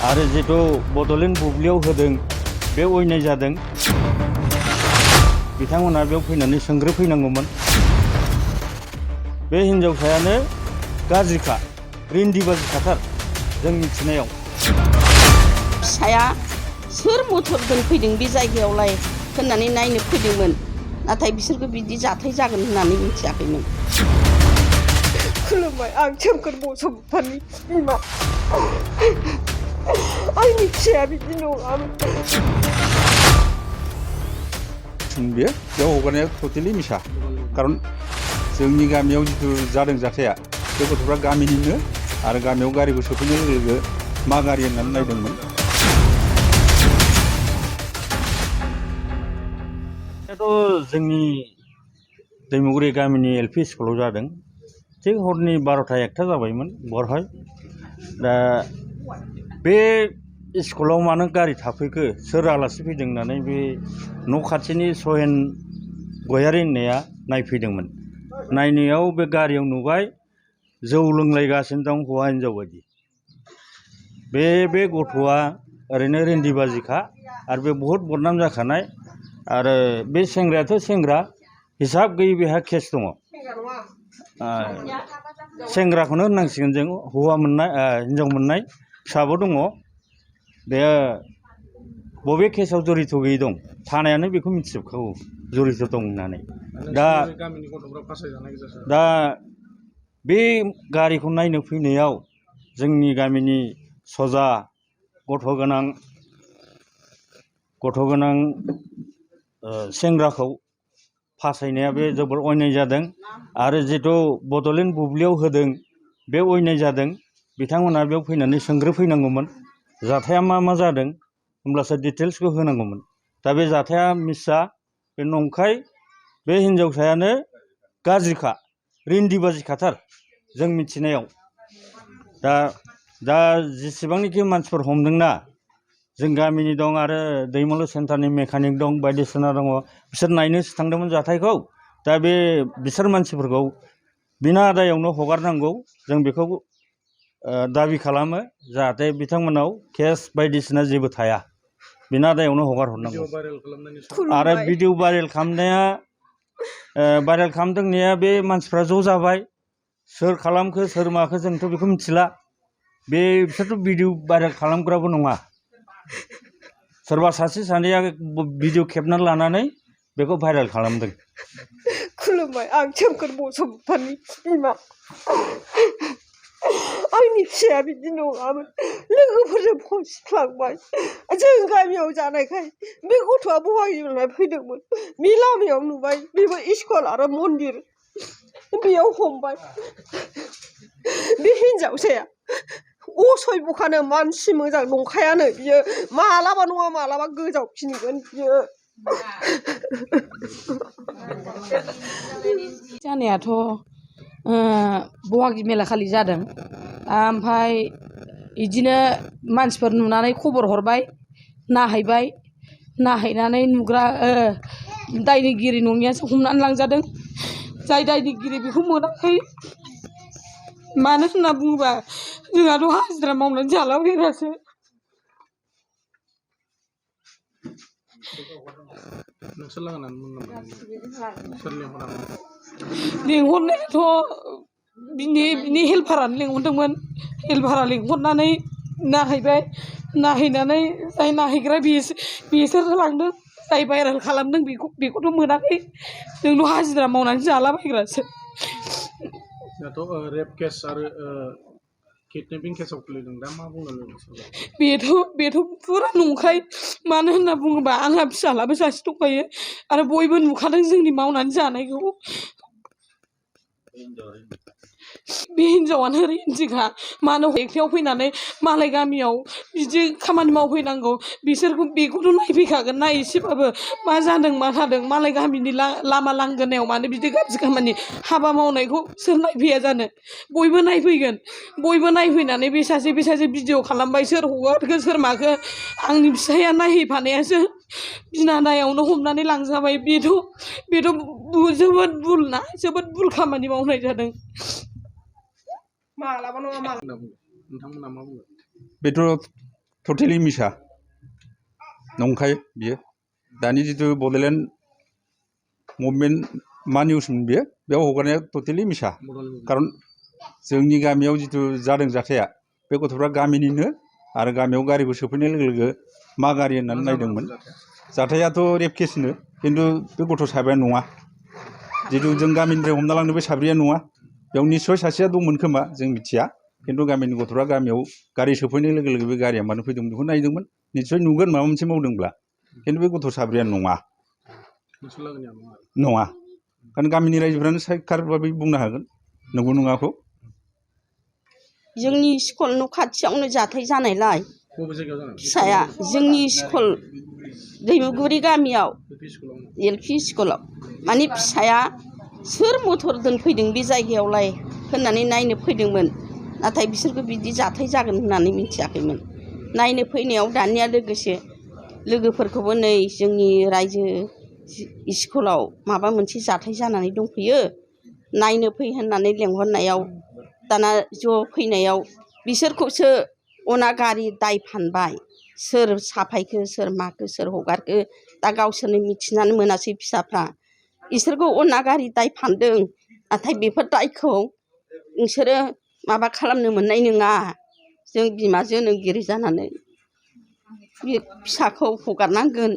आरो जिथु बड'लेण्ड बुब्लियाव होदों बे अयनाय जादों बिथांमोना बेयाव फैनानै सोंग्रोफैनांगौमोन। बे हिनजावसायानो गाज्रिखा, रिन्दिबाजिखाथार जों मिथिनायाव। फिसाया सोर मथरजों फैदों बे जायगायावलाय होननानै नायनो फैदोंमोन, नाथाय बिसोरबो बिदि जाथाय जागोन होननानै मिथियाखैमोन। खुलुमबाय, आं सोमखोर बसुमतारी बिमा। आंनि फिसाया बिदि नङामोन। बेयाव हगारनाया टटेलि मिसा। खारन जोंनि गामियाव जिथु जादों जाथाया, बे गथ'फ्रा गामिनिनो आरो गामियाव गारिखौ सफैनाय लोगो लोगो मा गारि होननानै नायदोंमोन। जोंनि दैमुगुरि गामिनि एलपि स्कुलाव जादों। थिग हरनि 12:01 जाबायमोन बरहाय। दा बे स्कुलाव मानो गारि थाफैखो, सोर आलासि फैदों होननानै बे न' खाथिनि सहेन गयारि होननाया नायफैदोंमोन। नायनायाव बे गारियाव नुबाय जौ लोंलायगासिनो दं हौवा हिनजाव बायदि। बे गथ'आ ओरैनो रिन्दिबाजिखा आरो बे बहुद बदनाम जाखानाय। आरो बे सेंग्रायाथ' सेंग्रा, हिसाब गैयै बेहा केस दङ। सेंग्राखौनो होननांसिगोन जों, हौवा मोननाय हिनजाव मोननाय फिसाबो दङ। बे बबे केसाव जरित गैयै दं, थानायानो बेखौ मिथिजोबखागौ जरित दं होननानै। दा बे गारिखौ नायनो फैनायाव जोंनि गामिनि सजा गथ' गोनां सेंग्राखौ फासायनाया बे जोबोर अयनाय जादों। आरो जिथु बड'लेण्ड बुब्लियाव होदों बे अयनाय जादों। बिथांमोना बेयाव फैनानै सोंग्रोफैनांगौमोन जाथाया मा जादों, होमब्लासो डिटेल्सखौ होनांगौमोन। दा बे जाथाया मिसा, बे नंखाय। बे हिनजावसायानो गाज्रिखा, रिन्दिबाजिखाथार जों मिथिनायाव। दा जेसेबांनाखि मानसिफोर हमदोंना, जों गामिनि दं आरो दैमालु सेन्टारनि मेकानिक दं, बायदिसिना दङ। बिसोर नायनोसो थांदोंमोन जाथायखौ। दा बिसोर मानसिफोरखौ बिना आदायावनो हगारनांगौ, जों बेखौ दाबि खालामो। जाहाथे बिथांमोनाव केस बायदिसिना जेबो थाया, बिना आदायावनो हगार हरनांगौ। आरो भिडिअ भाइरेल खालामदों होननाया बे मानसिफ्रा ज' जाबाय। सोर खालामखो सोर माखो जोंथ' बेखौ मिथिला। बिसोरथ' भिडिअ भाइरेल खालामग्राबो नङा। सोरबा सासे सानैया भिडिअ खेबनानै लानानै बेखौ भाइरेल खालामदों। खुलुमबाय, आं सोमखोर बसुमतारी बिमा। आंनि फिसाया बिदि नङामोन। लोगोफोरजों फसिफ्लांबाय। जों गामियाव जानायखाय बे गथ'आ बङाइगावनिफ्राय फैदोंमोन। बे लामायाव नुबाय, बेबो स्कुल आरो मन्दिर, बेयाव हमबाय। बे हिनजावसाया असभ्यखानो, मानसि मोजां नंखायानो बियो। मालाबा नङा मालाबा गोजावफिनगोन बियो। जानायाथ' बहागि मेला खालि जादों। ओमफ्राय बिदिनो मानसिफोर नुनानै खबर हरबाय, नायहैनानै नुग्रा दायनिगिरि नङियासो हमनानै लांजादों। जाय दायनिगिरि बेखौ मोनाखै। मानो होनना बुङोबा जोंहाथ' हाजिरा मावनानै जालाबायग्रासो। लिंहरनायाथ' बिनि हेल्पारानो लिंहरदोंमोन। हेल्पारा लिंहरनानै नायहैबाय। नायहैनानै जाय नायहैग्रा बिसोर लांदों। जाय भाइरेल खालामदों बेखौथ' मोनाखै। जोंथ' हाजिरा मावनानै जालाबायग्रासो। रेप केस आरो किडनेपिं केसाव गोलैदों। दा मा बुंनो लुबैदों? बेथ' फुरा नंखाय। मानो होनना बुङोबा आंहा फिसालाबो सासे दंखायो आरो बयबो नुखादों जोंनि मावनानै जानायखौ। बे हिनजावानो रिन्दिखा। मानो एकथायाव फैनानै मालाय गामियाव बिदि खामानि मावफैनांगौ। बेखौथ' नायफैखागोन ना एसेबाबो मा जादों मा थादों। मालाय गामिनि लामा लांगोनायाव मानो बिदि गाज्रि खामानि हाबा मावनायखौ सोर नायफैया जानो। बयबो नायफैगोन। बयबो नायफैनानै बे सासे भिडिअ खालामबाय, सोर हगारखो सोर माखो। आंनि फिसाया नायहैफानायासो बिनादायावनो हमनानै लांजाबाय। बेथ' जोबोद भुल ना, जोबोद भुल खामानि मावनाय जादों। मालाबा नङा मालाबा। नोंथांमोना मा बुङो? बेथ' टटेलि मिसा नंखाय बियो दानि जिथु बड'लेण्ड मुभमेन्ट मा निउसमोन बियो बेयाव हगारनाया टटेलि मिसा खारन जोंनि गामियाव जिथु जादों जाथाया बे गथ'फ्रा गामिनिनो आरो गामियाव गारिखौ सोफैनाय लोगो लोगो मा गारि होननानै नायदोंमोन जाथायाथ' रेप केसनो खिन्थु बे गथ' साबाया नङा जिथु जों गामिनिफ्राय हमना लांनो बे साब्रैया नङा बेयाव निस्सय सासेया दंमोन खोमा जों मिथिया खिन्थु गामिनि गथ'फ्रा गामियाव गारि सोफैनाय लोगो लोगो बे गारिया मानो फैदों बेखौ नायदोंमोन निस्सय नुगोन माबा मोनसे मावदोंब्ला खिन्थु बे गथ' साब्रैया नङा नङा खारन गामिनि रायजोफ्रानो साइखार भाबै बुंनो हागोन नंगौ नङाखौ जोंनि स्कुल न' खाथियावनो जाथाय जानायलाय बबे जायगायाव जानाय फिसाया जोंनि स्कुल दैमुगुरि गामियाव LP स्कुलाव माने फिसाया सोर मटर दोनफैदों बे जायगायावलाय होननानै नायनो फैदोंमोन नाथाय बिसोरखौ बिदि जाथाय जागोन होननानै मिथियाखैमोन नायनो फैनायाव दानिया लोगोसे लोगोफोरखौबो नै जोंनि रायजो स्कुलाव माबा मोनसे जाथाय जानानै दंफैयो नायनो फै होननानै लेंहरनायाव दाना ज' फैनायाव बिसोरखौसो अनागारि दाय फानबाय सोर साफायखो सोर माखो सोर हगारखो दा गावसोरनो मिथिनानै मोनासै फिसाफ्रा इसोरखौ अनागारि दाय फानदों नाथाय बेफोर दायखौ नोंसोरो माबा खालामनो मोननाय नङा जों बिमा जोनोमगिरि जानानै बे फिसाखौ हगारनांगोन